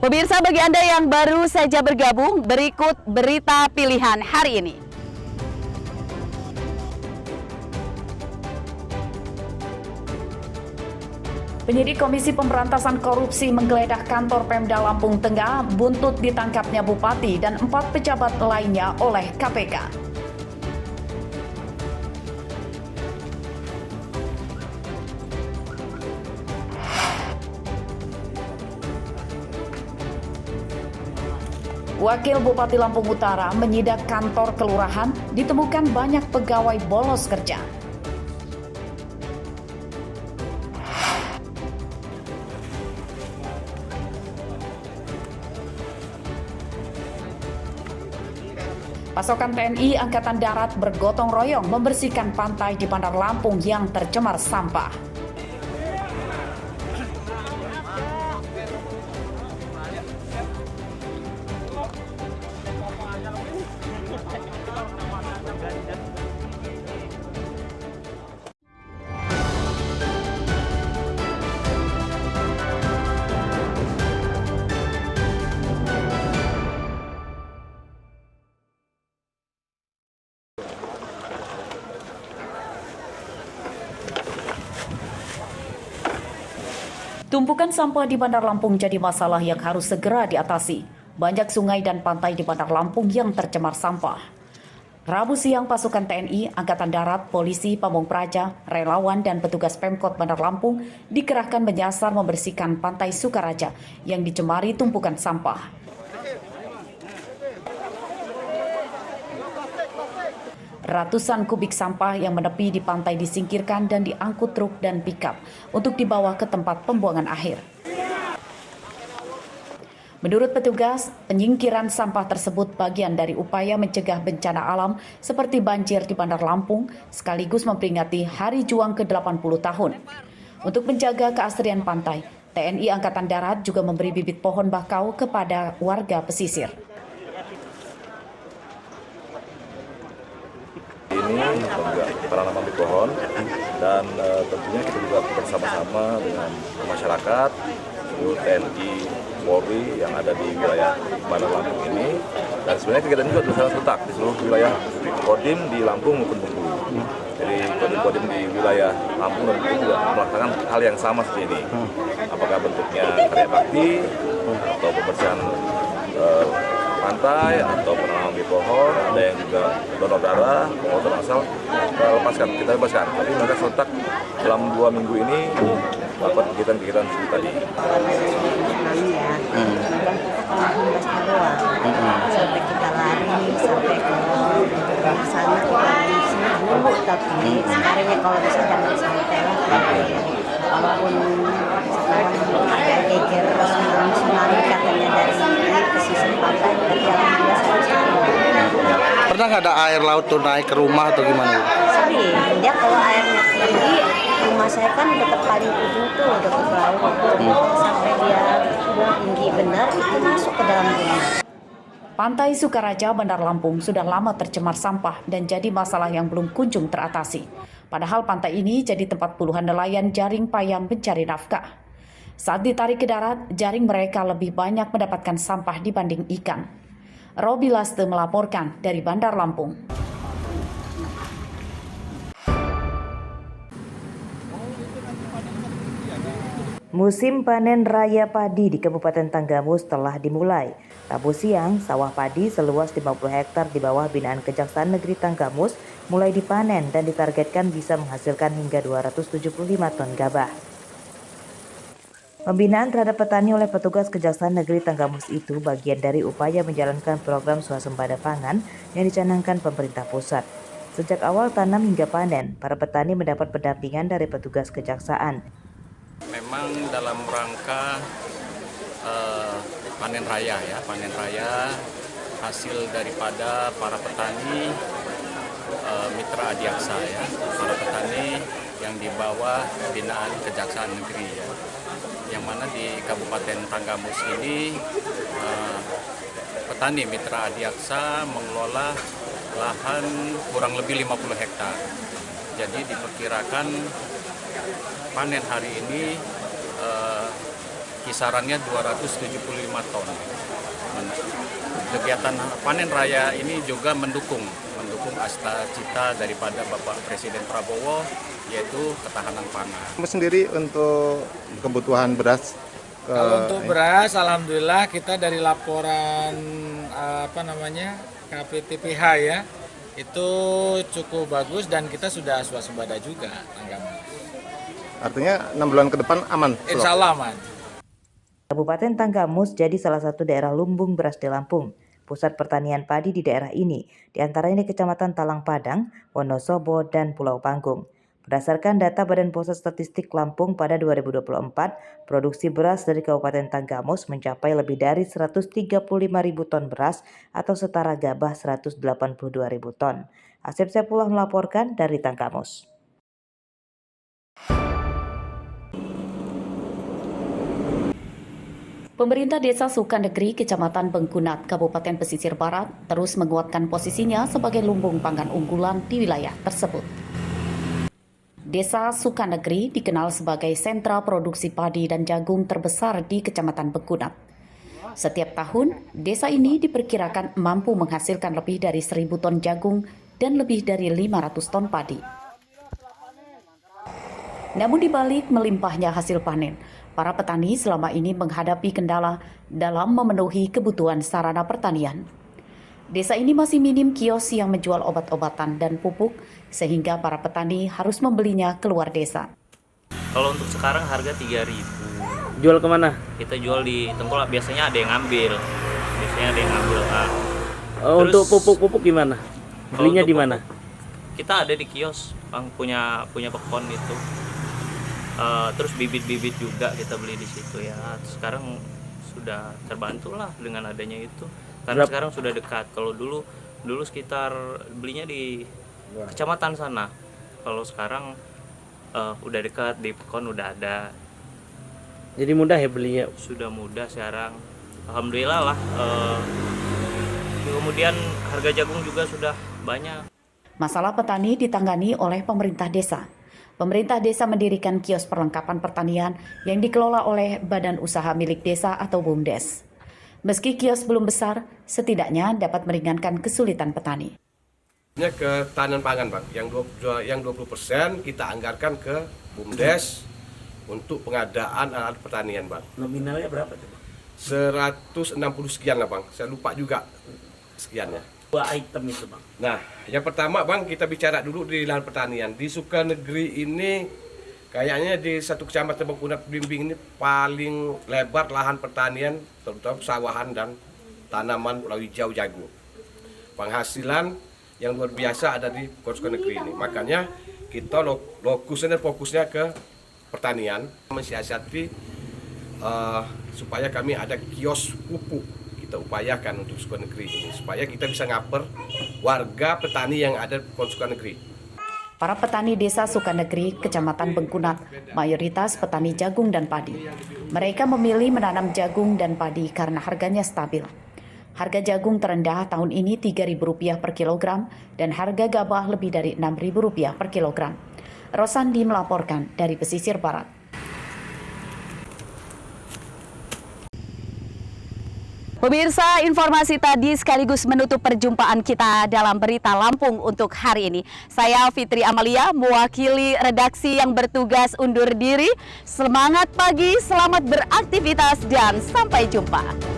Pemirsa, bagi Anda yang baru saja bergabung, berikut berita pilihan hari ini. Penyidik Komisi Pemberantasan Korupsi menggeledah kantor Pemda Lampung Tengah buntut ditangkapnya Bupati dan 4 pejabat lainnya oleh KPK. Wakil Bupati Lampung Utara menyidak kantor kelurahan, ditemukan banyak pegawai bolos kerja. Pasukan TNI Angkatan Darat bergotong royong membersihkan pantai di Bandar Lampung yang tercemar sampah. Tumpukan sampah di Bandar Lampung jadi masalah yang harus segera diatasi. Banyak sungai dan pantai di Bandar Lampung yang tercemar sampah. Rabu siang, pasukan TNI, Angkatan Darat, Polisi, Pamong Praja, relawan, dan petugas Pemkot Bandar Lampung dikerahkan menyasar membersihkan pantai Sukaraja yang dicemari tumpukan sampah. Ratusan kubik sampah yang menepi di pantai disingkirkan dan diangkut truk dan pickup untuk dibawa ke tempat pembuangan akhir. Menurut petugas, penyingkiran sampah tersebut bagian dari upaya mencegah bencana alam seperti banjir di Bandar Lampung, sekaligus memperingati Hari Juang ke-80 tahun. Untuk menjaga keasrian pantai, TNI Angkatan Darat juga memberi bibit pohon bakau kepada warga pesisir. Ini juga penanaman di pohon dan tentunya kita juga bersama-sama dengan masyarakat, TNI, Polri yang ada di wilayah Bandar Lampung ini, dan sebenarnya kegiatan juga sudah serentak di seluruh wilayah Kodim di Lampung maupun Bengkulu. Jadi Kodim di wilayah Lampung dan Bengkulu juga melaksanakan hal yang sama seperti ini. Apakah bentuknya karya bakti atau pembersihan pantai atau penanaman di pohon, ada yang juga donor darah, pengotor asal, kita lepaskan. Tapi mereka serentak dalam 2 minggu ini dapat kegiatan-kegiatan seperti tadi. Sampai kita lari, sampai ke sana kita di sini dulu, tapi sekarang ya kalau bisa jangan santai lah. Walaupun sekarang ada geger tsunami katanya dari pesisir pantai, tapi alhamdulillah saya Pernah nggak ada air laut tuh naik ke rumah atau gimana? sering. Dia kalau airnya tinggi, rumah saya kan dekat paling ujung tuh, dekat laut. Sampai dia udah tinggi benar, itu masuk ke dalam rumah. Pantai Sukaraja, Bandar Lampung sudah lama tercemar sampah dan jadi masalah yang belum kunjung teratasi. Padahal pantai ini jadi tempat puluhan nelayan jaring payang mencari nafkah. Saat ditarik ke darat, jaring mereka lebih banyak mendapatkan sampah dibanding ikan. Robi Laste melaporkan dari Bandar Lampung. Musim panen raya padi di Kabupaten Tanggamus telah dimulai. Rabu siang, sawah padi seluas 50 hektar di bawah binaan Kejaksaan Negeri Tanggamus mulai dipanen dan ditargetkan bisa menghasilkan hingga 275 ton gabah. Pembinaan terhadap petani oleh petugas Kejaksaan Negeri Tanggamus itu bagian dari upaya menjalankan program swasembada pangan yang dicanangkan pemerintah pusat. Sejak awal tanam hingga panen, para petani mendapat pendampingan dari petugas kejaksaan. Memang dalam rangka panen raya hasil daripada para petani mitra adiaksa ya, para petani yang di bawah binaan Kejaksaan Negeri ya, yang mana di Kabupaten Tanggamus ini petani mitra adiaksa mengelola lahan kurang lebih 50 hektar. Jadi diperkirakan panen hari ini kisarannya 275 ton. Kegiatan panen raya ini juga mendukung cita-cita daripada Bapak Presiden Prabowo, yaitu ketahanan pangan. Sendiri untuk kebutuhan beras. Kalau untuk beras, alhamdulillah kita dari laporan KPTPH ya, itu cukup bagus dan kita sudah swasembada juga Tanggamus. Artinya 6 bulan ke depan aman. Insya Allah aman. Kabupaten Tanggamus jadi salah satu daerah lumbung beras di Lampung. Pusat pertanian padi di daerah ini, diantaranya di Kecamatan Talang Padang, Wonosobo, dan Pulau Panggung. Berdasarkan data Badan Pusat Statistik Lampung pada 2024, produksi beras dari Kabupaten Tanggamus mencapai lebih dari 135.000 ton beras atau setara gabah 182.000 ton. Asep Saipullah melaporkan dari Tanggamus. Pemerintah Desa Sukanegeri, Kecamatan Bengkunat, Kabupaten Pesisir Barat terus menguatkan posisinya sebagai lumbung pangan unggulan di wilayah tersebut. Desa Sukanegeri dikenal sebagai sentra produksi padi dan jagung terbesar di Kecamatan Bengkunat. Setiap tahun, desa ini diperkirakan mampu menghasilkan lebih dari 1.000 ton jagung dan lebih dari 500 ton padi. Namun di balik melimpahnya hasil panen, para petani selama ini menghadapi kendala dalam memenuhi kebutuhan sarana pertanian. Desa ini masih minim kios yang menjual obat-obatan dan pupuk, sehingga para petani harus membelinya keluar desa. Kalau untuk sekarang harga 3.000. Jual kemana? Kita jual di Tengkulak, biasanya ada yang ngambil. Untuk pupuk-pupuk gimana? Belinya di mana? Kita ada di kios, Bang, punya pekon itu. Terus bibit-bibit juga kita beli di situ ya. Sekarang sudah terbantu lah dengan adanya itu. Karena sekarang sudah dekat. Kalau dulu sekitar belinya di kecamatan sana. Kalau sekarang udah dekat, di pekon udah ada. Jadi mudah ya belinya? Sudah mudah sekarang. Alhamdulillah lah. Kemudian harga jagung juga sudah banyak. Masalah petani ditangani oleh pemerintah desa. Pemerintah desa mendirikan kios perlengkapan pertanian yang dikelola oleh Badan Usaha Milik Desa atau BUMDes. Meski kios belum besar, setidaknya dapat meringankan kesulitan petani. Ketahanan pangan, Bang, yang 20% kita anggarkan ke BUMDes untuk pengadaan alat pertanian, Bang. Nominalnya berapa tuh? 160 sekian lah, Bang. Saya lupa juga sekiannya. 2 item itu, Bang. Nah, yang pertama, Bang, kita bicara dulu di lahan pertanian. Di Sukanegeri ini, kayaknya di satu kecamatan Bengkunat Blimbing ini paling lebar lahan pertanian, terutama pesawahan dan tanaman pulau hijau jagung. Penghasilan yang luar biasa ada di Kota Sukanegeri ini. Makanya kita fokusnya ke pertanian, mensiasati supaya kami ada kios pupuk. Kita upayakan untuk Sukanegeri ini supaya kita bisa ngaper warga petani yang ada di Sukanegeri. Para petani desa Sukanegeri, Kecamatan Bengkunat, mayoritas petani jagung dan padi. Mereka memilih menanam jagung dan padi karena harganya stabil. Harga jagung terendah tahun ini Rp3.000 per kilogram dan harga gabah lebih dari Rp6.000 per kilogram. Rosandi melaporkan dari Pesisir Barat. Pemirsa, informasi tadi sekaligus menutup perjumpaan kita dalam Berita Lampung untuk hari ini. Saya Fitri Amalia, mewakili redaksi yang bertugas undur diri. Semangat pagi, selamat beraktivitas, dan sampai jumpa.